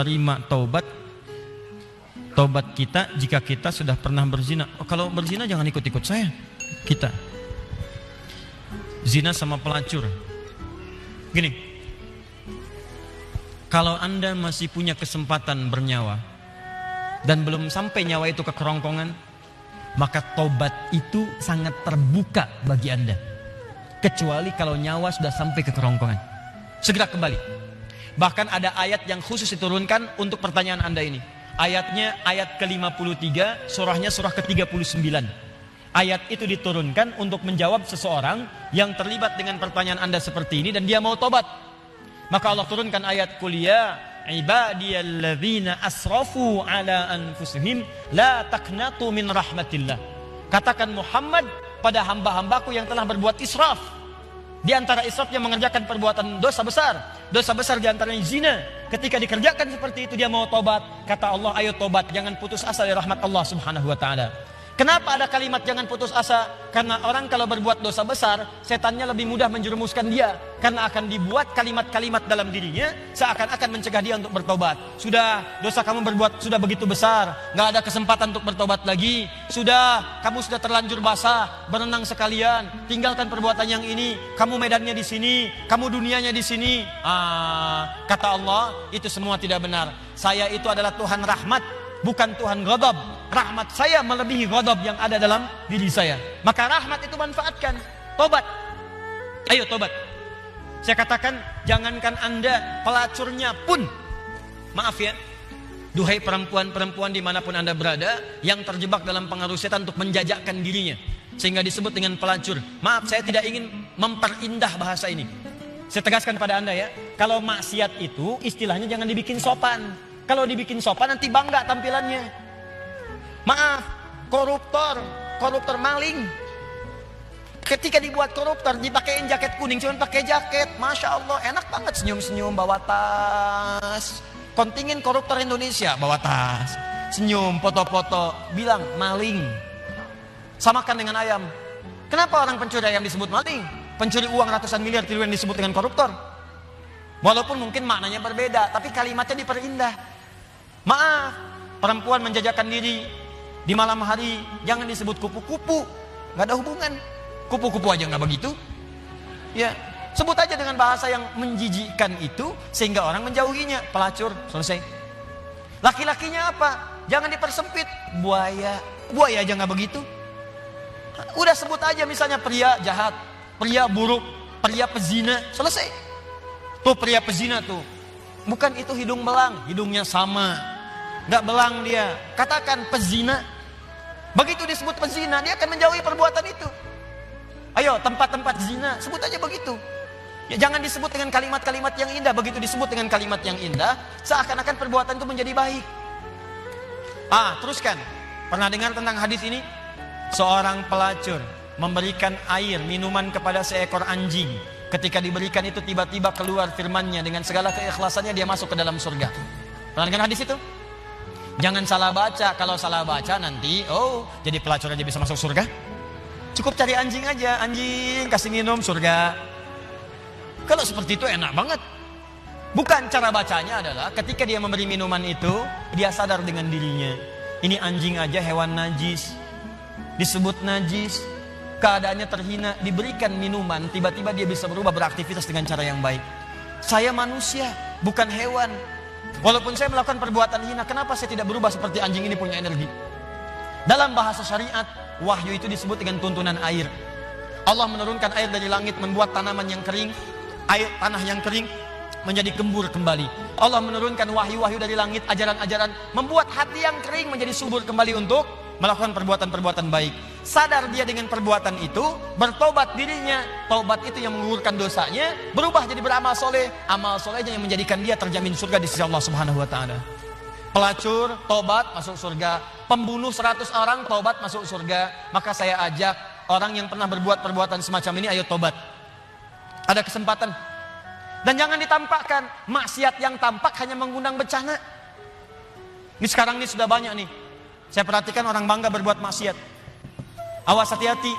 menerima taubat kita jika kita sudah pernah berzina. Kalau berzina jangan ikut-ikut saya. Kita zina sama pelacur. Gini, kalau Anda masih punya kesempatan bernyawa dan belum sampai nyawa itu ke kerongkongan, maka tobat itu sangat terbuka bagi Anda. Kecuali kalau nyawa sudah sampai ke kerongkongan, segera kembali. Bahkan ada ayat yang khusus diturunkan untuk pertanyaan Anda ini. Ayatnya ayat ke-53, surahnya surah ke-39. Ayat itu diturunkan untuk menjawab seseorang yang terlibat dengan pertanyaan Anda seperti ini dan dia mau tobat. Maka Allah turunkan ayat kuliah, ibadiyalladzina asrafu ala anfusihim la taqnatu min rahmatillah. Katakan Muhammad pada hamba-hambaku yang telah berbuat israf. Di antara israfnya mengerjakan perbuatan dosa besar. Dosa besar di antaranya zina. Ketika dikerjakan seperti itu dia mau tobat. Kata Allah, ayo tobat, jangan putus asa dari rahmat Allah Subhanahu wa taala. Kenapa ada kalimat jangan putus asa? Karena orang kalau berbuat dosa besar, setannya lebih mudah menjerumuskan dia. Karena akan dibuat kalimat-kalimat dalam dirinya seakan-akan mencegah dia untuk bertobat. Sudah, dosa kamu berbuat sudah begitu besar, gak ada kesempatan untuk bertobat lagi. Sudah, kamu sudah terlanjur basah, berenang sekalian, tinggalkan perbuatan yang ini. Kamu medannya di sini, kamu dunianya di sini. Kata Allah, itu semua tidak benar. Saya itu adalah Tuhan rahmat, bukan Tuhan ghadab. Rahmat saya melebihi ghadab yang ada dalam diri saya. Maka rahmat itu manfaatkan. Tobat. Ayo tobat. Saya katakan, jangankan Anda, pelacurnya pun, maaf ya, duhai perempuan-perempuan dimanapun Anda berada yang terjebak dalam pengaruh setan untuk menjajakkan dirinya sehingga disebut dengan pelacur. Maaf, saya tidak ingin memperindah bahasa ini. Saya tegaskan pada Anda ya, kalau maksiat itu istilahnya jangan dibikin sopan. Kalau dibikin sopan nanti bangga tampilannya. Maaf, koruptor maling. Ketika dibuat koruptor, dipakein jaket kuning, cuma pakai jaket, masya Allah, enak banget senyum-senyum bawa tas. Kontingen koruptor Indonesia bawa tas, senyum, foto-foto, bilang maling. Samakan dengan ayam. Kenapa orang pencuri ayam disebut maling? Pencuri uang ratusan miliar triliun disebut dengan koruptor. Walaupun mungkin maknanya berbeda, tapi kalimatnya diperindah. Maaf, perempuan menjajakan diri di malam hari jangan disebut kupu-kupu, nggak ada hubungan. Kupu-kupu aja nggak begitu. Ya, sebut aja dengan bahasa yang menjijikkan itu sehingga orang menjauhinya. Pelacur, selesai. Laki-lakinya apa? Jangan dipersempit. Buaya aja nggak begitu. Udah sebut aja misalnya pria jahat, pria buruk, pria pezina, selesai. Tuh pria pezina tuh, bukan itu hidung belang, hidungnya sama, nggak belang dia. Katakan pezina. Begitu disebut pezina, dia akan menjauhi perbuatan itu. Ayo tempat-tempat zina, sebut aja begitu. Ya, jangan disebut dengan kalimat-kalimat yang indah. Begitu disebut dengan kalimat yang indah, seakan-akan perbuatan itu menjadi baik. Teruskan. Pernah dengar tentang hadis ini? Seorang pelacur memberikan air minuman kepada seekor anjing. Ketika diberikan itu tiba-tiba keluar firman-Nya, dengan segala keikhlasannya dia masuk ke dalam surga. Pernah dengar hadis itu? Jangan salah baca. Kalau salah baca nanti, jadi pelacur aja bisa masuk surga. Cukup cari anjing aja, anjing kasih minum surga. Kalau seperti itu enak banget. Bukan, cara bacanya adalah ketika dia memberi minuman itu, dia sadar dengan dirinya. Ini anjing aja hewan najis, disebut najis, keadaannya terhina, diberikan minuman, tiba-tiba dia bisa berubah beraktivitas dengan cara yang baik. Saya manusia, bukan hewan. Walaupun saya melakukan perbuatan hina, kenapa saya tidak berubah seperti anjing ini punya energi? Dalam bahasa syariat, wahyu itu disebut dengan tuntunan air. Allah menurunkan air dari langit, membuat tanaman yang kering, tanah yang kering menjadi gembur kembali. Allah menurunkan wahyu-wahyu dari langit, ajaran-ajaran, membuat hati yang kering menjadi subur kembali untuk melakukan perbuatan-perbuatan baik. Sadar dia dengan perbuatan itu, bertobat dirinya. Taubat itu yang menggugurkan dosanya, berubah jadi beramal soleh. Amal solehnya yang menjadikan dia terjamin surga di sisi Allah Subhanahu wa taala. Pelacur, tobat, masuk surga. Pembunuh 100 orang, tobat, masuk surga. Maka saya ajak orang yang pernah berbuat perbuatan semacam ini, ayo tobat. Ada kesempatan. Dan jangan ditampakkan. Maksiat yang tampak hanya mengundang bencana. Ini sekarang ini sudah banyak nih. Saya perhatikan orang bangga berbuat maksiat. Awas, hati-hati.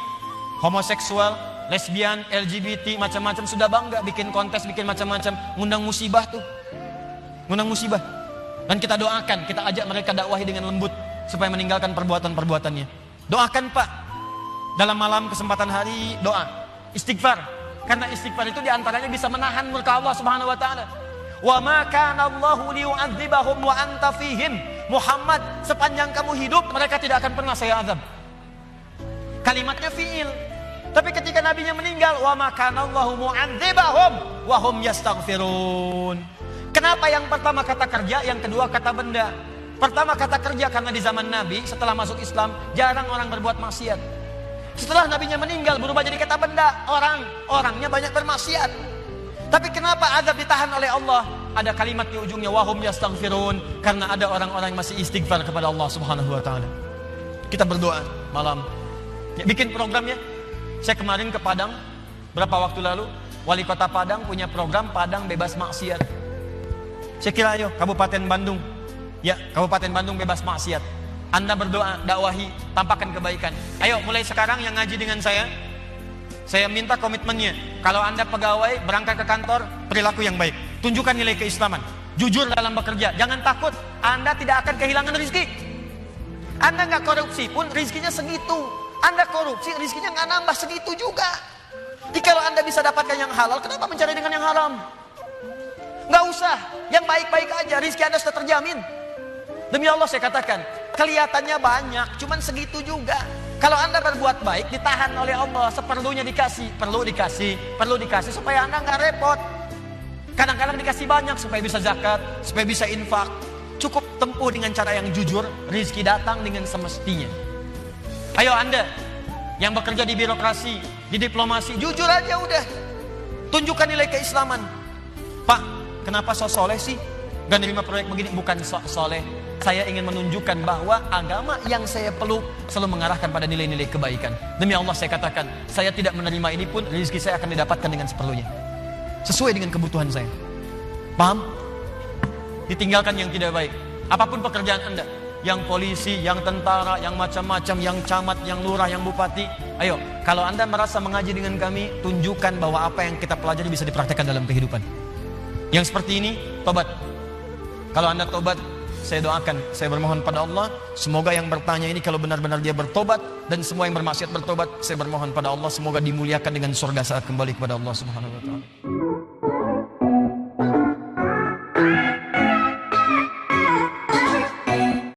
Homoseksual, lesbian, LGBT, macam-macam sudah bangga bikin kontes, bikin macam-macam, ngundang musibah tuh. Ngundang musibah. Dan kita doakan, kita ajak mereka dakwahi dengan lembut supaya meninggalkan perbuatan-perbuatannya. Doakan Pak, dalam malam kesempatan hari doa, istighfar. Karena istighfar itu diantaranya bisa menahan murka Allah Subhanahu Wa Taala. Wa ma kana Allahu liyu'adzibahum wa anta fihim. Muhammad, sepanjang kamu hidup mereka tidak akan pernah saya azab. Kalimatnya fiil. Tapi ketika nabinya meninggal, wa ma kana Allahu mu'adzibahum wa hum yastaghfirun. Kenapa yang pertama kata kerja, yang kedua kata benda? Pertama kata kerja karena di zaman Nabi setelah masuk Islam jarang orang berbuat maksiat. Setelah nabinya meninggal berubah jadi kata benda, orangnya banyak bermaksiat. Tapi kenapa azab ditahan oleh Allah? Ada kalimat di ujungnya wahum yastaghfirun, karena ada orang-orang yang masih istighfar kepada Allah Subhanahu Wa Taala. Kita berdoa malam. Ya, bikin programnya. Saya kemarin ke Padang berapa waktu lalu, wali kota Padang punya program Padang bebas maksiat. Saya kira ayo Kabupaten Bandung, ya Kabupaten Bandung bebas maksiat. Anda berdoa, dakwahi, tampakkan kebaikan. Ayo mulai sekarang yang ngaji dengan saya minta komitmennya. Kalau Anda pegawai berangkat ke kantor, perilaku yang baik, tunjukkan nilai keislaman, jujur dalam bekerja, jangan takut. Anda tidak akan kehilangan rezeki. Anda nggak korupsi pun rezekinya segitu. Anda korupsi rezekinya nggak nambah segitu juga. Jadi kalau Anda bisa dapatkan yang halal, kenapa mencari dengan yang haram? Nggak usah, yang baik-baik aja, rezeki Anda sudah terjamin. Demi Allah saya katakan, kelihatannya banyak, cuman segitu juga. Kalau Anda berbuat baik, ditahan oleh Allah, seperlunya dikasih, perlu dikasih supaya Anda nggak repot. Kadang-kadang dikasih banyak supaya bisa zakat, supaya bisa infak. Cukup tempuh dengan cara yang jujur, rezeki datang dengan semestinya. Ayo Anda yang bekerja di birokrasi, di diplomasi, jujur aja udah. Tunjukkan nilai keislaman. Pak, kenapa so soleh sih? Gak nerima proyek begini, bukan soleh. Saya ingin menunjukkan bahwa agama yang saya peluk selalu mengarahkan pada nilai-nilai kebaikan. Demi Allah saya katakan, saya tidak menerima ini pun rezeki saya akan didapatkan dengan seperlunya. Sesuai dengan kebutuhan saya. Paham? Ditinggalkan yang tidak baik. Apapun pekerjaan Anda, yang polisi, yang tentara, yang macam-macam, yang camat, yang lurah, yang bupati. Ayo, kalau Anda merasa mengaji dengan kami, tunjukkan bahwa apa yang kita pelajari bisa dipraktekkan dalam kehidupan. Yang seperti ini, tobat. Kalau Anda tobat, saya doakan, saya bermohon pada Allah, semoga yang bertanya ini kalau benar-benar dia bertobat, dan semua yang bermaksiat bertobat, saya bermohon pada Allah semoga dimuliakan dengan surga saat kembali kepada Allah Subhanahu Wa Taala.